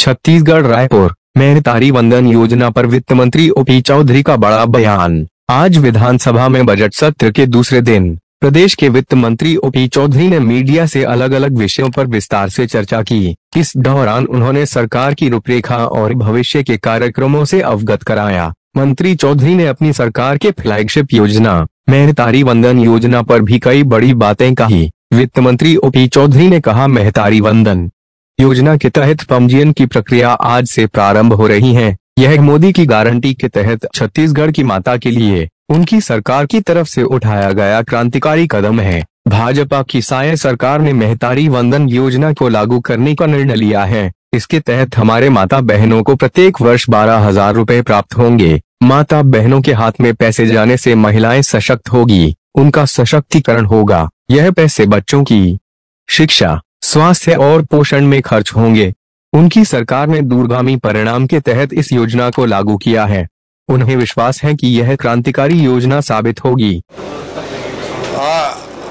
छत्तीसगढ़ रायपुर महतारी वंदन योजना पर वित्त मंत्री ओपी चौधरी का बड़ा बयान। आज विधानसभा में बजट सत्र के दूसरे दिन प्रदेश के वित्त मंत्री ओपी चौधरी ने मीडिया से अलग अलग विषयों पर विस्तार से चर्चा की। इस दौरान उन्होंने सरकार की रूपरेखा और भविष्य के कार्यक्रमों से अवगत कराया। मंत्री चौधरी ने अपनी सरकार के फ्लैगशिप योजना महतारी वंदन योजना पर भी कई बड़ी बातें कही। वित्त मंत्री ओपी चौधरी ने कहा, महतारी वंदन योजना के तहत पंजीयन की प्रक्रिया आज से प्रारंभ हो रही है। यह मोदी की गारंटी के तहत छत्तीसगढ़ की माता के लिए उनकी सरकार की तरफ से उठाया गया क्रांतिकारी कदम है। भाजपा की साय सरकार ने महतारी वंदन योजना को लागू करने का निर्णय लिया है। इसके तहत हमारे माता बहनों को प्रत्येक वर्ष 12,000 रुपए प्राप्त होंगे। माता बहनों के हाथ में पैसे जाने से महिलाएं सशक्त होगी, उनका सशक्तिकरण होगा। यह पैसे बच्चों की शिक्षा, स्वास्थ्य और पोषण में खर्च होंगे। उनकी सरकार ने दूरगामी परिणाम के तहत इस योजना को लागू किया है। उन्हें विश्वास है कि यह क्रांतिकारी योजना साबित होगी।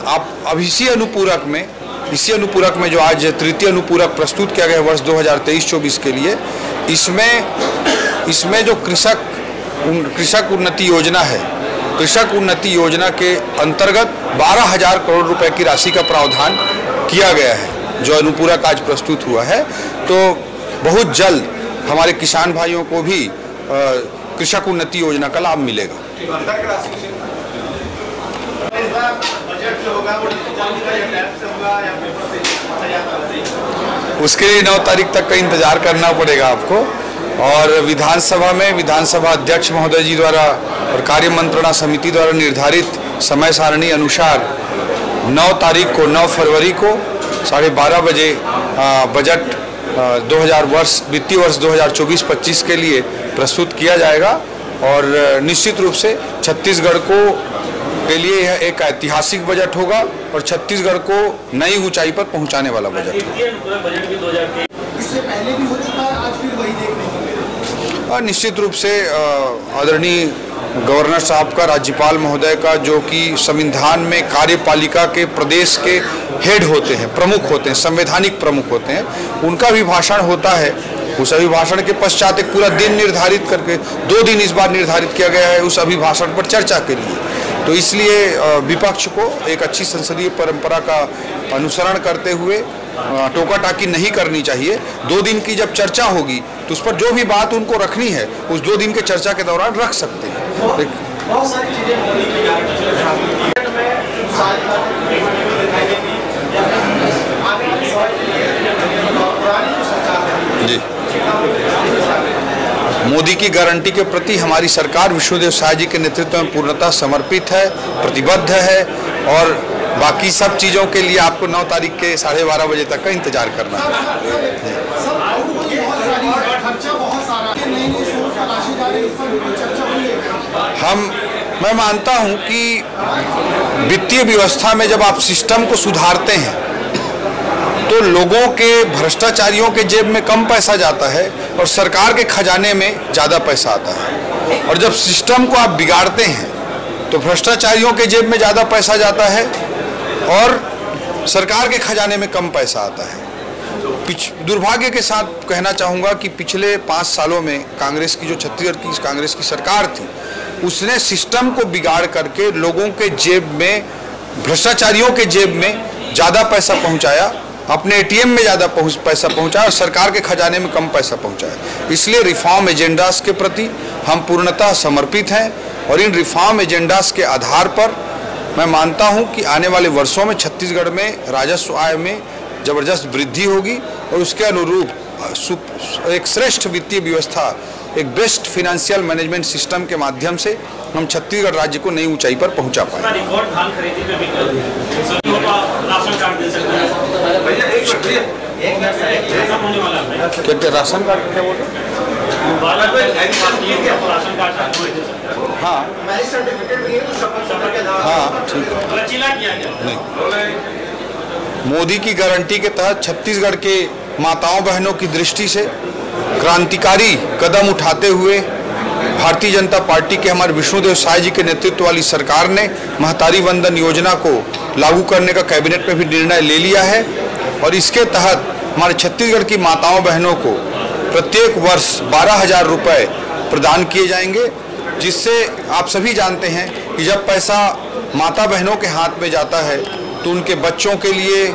आप अब इसी अनुपूरक में जो आज तृतीय अनुपूरक प्रस्तुत किया गया वर्ष 2023-24 के लिए, इसमें जो कृषक उन्नति योजना है, कृषक उन्नति योजना के अंतर्गत 12,000 करोड़ रुपए की राशि का प्रावधान किया गया है, जो अनुपूरक आज प्रस्तुत हुआ है। तो बहुत जल्द हमारे किसान भाइयों को भी कृषक उन्नति योजना का लाभ मिलेगा। उसके लिए 9 तारीख तक का इंतजार करना पड़ेगा आपको, और विधानसभा अध्यक्ष महोदय जी द्वारा और कार्य मंत्रणा समिति द्वारा निर्धारित समय सारणी अनुसार 9 फरवरी को 12:30 बजे बजट वित्तीय वर्ष 2024-25 के लिए प्रस्तुत किया जाएगा। और निश्चित रूप से छत्तीसगढ़ के लिए यह एक ऐतिहासिक बजट होगा और छत्तीसगढ़ को नई ऊंचाई पर पहुंचाने वाला बजट होगा। इससे पहले भी हो चुका है, आज फिर वही देखने को मिलेगा। निश्चित रूप से आदरणीय गवर्नर साहब का, राज्यपाल महोदय का, जो कि संविधान में कार्यपालिका के प्रदेश के हेड होते हैं, प्रमुख होते हैं, संवैधानिक प्रमुख होते हैं, उनका अभिभाषण होता है। उस अभिभाषण के पश्चात एक पूरा दिन निर्धारित करके 2 दिन इस बार निर्धारित किया गया है उस अभिभाषण पर चर्चा के लिए। तो इसलिए विपक्ष को एक अच्छी संसदीय परंपरा का अनुसरण करते हुए टोका टाकी नहीं करनी चाहिए। 2 दिन की जब चर्चा होगी तो उस पर जो भी बात उनको रखनी है उस 2 दिन के चर्चा के दौरान रख सकते हैं। बहुत सारी चीजें जी, मोदी की गारंटी के प्रति हमारी सरकार विष्णुदेव साय जी के नेतृत्व में पूर्णतः समर्पित है, प्रतिबद्ध है, और बाकी सब चीज़ों के लिए आपको 9 तारीख के 12:30 बजे तक का इंतजार करना है। मैं मानता हूं कि वित्तीय व्यवस्था में जब आप सिस्टम को सुधारते हैं तो लोगों के, भ्रष्टाचारियों के जेब में कम पैसा जाता है और सरकार के खजाने में ज़्यादा पैसा आता है। और जब सिस्टम को आप बिगाड़ते हैं तो भ्रष्टाचारियों के जेब में ज़्यादा पैसा जाता है और सरकार के खजाने में कम पैसा आता है। दुर्भाग्य के साथ कहना चाहूँगा कि पिछले 5 सालों में कांग्रेस की, जो छत्तीसगढ़ की कांग्रेस की सरकार थी, उसने सिस्टम को बिगाड़ करके लोगों के जेब में, भ्रष्टाचारियों के जेब में ज़्यादा पैसा पहुँचाया, अपने एटीएम में ज़्यादा पैसा पहुँचाया और सरकार के खजाने में कम पैसा पहुँचाया। इसलिए रिफॉर्म एजेंडास के प्रति हम पूर्णतः समर्पित हैं और इन रिफॉर्म एजेंडास के आधार पर मैं मानता हूं कि आने वाले वर्षों में छत्तीसगढ़ में राजस्व आय में ज़बरदस्त वृद्धि होगी और उसके अनुरूप एक श्रेष्ठ वित्तीय व्यवस्था, एक बेस्ट फाइनेंशियल मैनेजमेंट सिस्टम के माध्यम से हम छत्तीसगढ़ राज्य को नई ऊंचाई पर पहुंचा पाएंगे। क्या राशन कार्ड क्या बोल रहे हैं? हाँ ठीक है। मोदी की गारंटी के तहत छत्तीसगढ़ के माताओं बहनों की दृष्टि से क्रांतिकारी कदम उठाते हुए भारतीय जनता पार्टी के हमारे विष्णुदेव साय जी के नेतृत्व वाली सरकार ने महतारी वंदन योजना को लागू करने का कैबिनेट में भी निर्णय ले लिया है और इसके तहत हमारे छत्तीसगढ़ की माताओं बहनों को प्रत्येक वर्ष 12,000 रुपये प्रदान किए जाएंगे, जिससे आप सभी जानते हैं कि जब पैसा माता बहनों के हाथ में जाता है तो उनके बच्चों के लिए,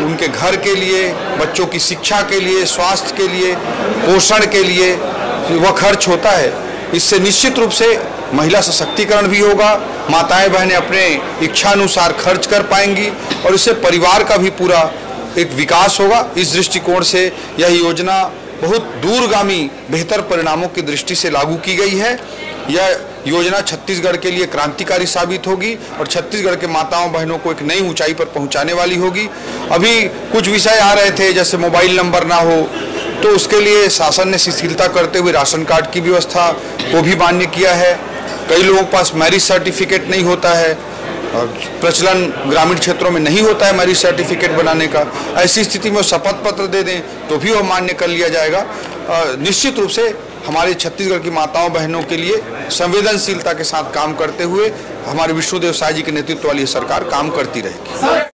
उनके घर के लिए, बच्चों की शिक्षा के लिए, स्वास्थ्य के लिए, पोषण के लिए वह खर्च होता है। इससे निश्चित रूप से महिला सशक्तिकरण भी होगा, माताएं बहनें अपने इच्छानुसार खर्च कर पाएंगी और इससे परिवार का भी पूरा एक विकास होगा। इस दृष्टिकोण से यह योजना बहुत दूरगामी बेहतर परिणामों की दृष्टि से लागू की गई है। यह योजना छत्तीसगढ़ के लिए क्रांतिकारी साबित होगी और छत्तीसगढ़ के माताओं बहनों को एक नई ऊंचाई पर पहुंचाने वाली होगी। अभी कुछ विषय आ रहे थे जैसे मोबाइल नंबर ना हो, तो उसके लिए शासन ने शिथिलता करते हुए राशन कार्ड की व्यवस्था को भी मान्य किया है। कई लोगों के पास मैरिज सर्टिफिकेट नहीं होता है और प्रचलन ग्रामीण क्षेत्रों में नहीं होता है मैरिज सर्टिफिकेट बनाने का। ऐसी स्थिति में शपथ पत्र दे दें तो भी वह मान्य कर लिया जाएगा। निश्चित रूप से हमारे छत्तीसगढ़ की माताओं बहनों के लिए संवेदनशीलता के साथ काम करते हुए हमारे विष्णुदेव साय जी के नेतृत्व वाली सरकार काम करती रहेगी।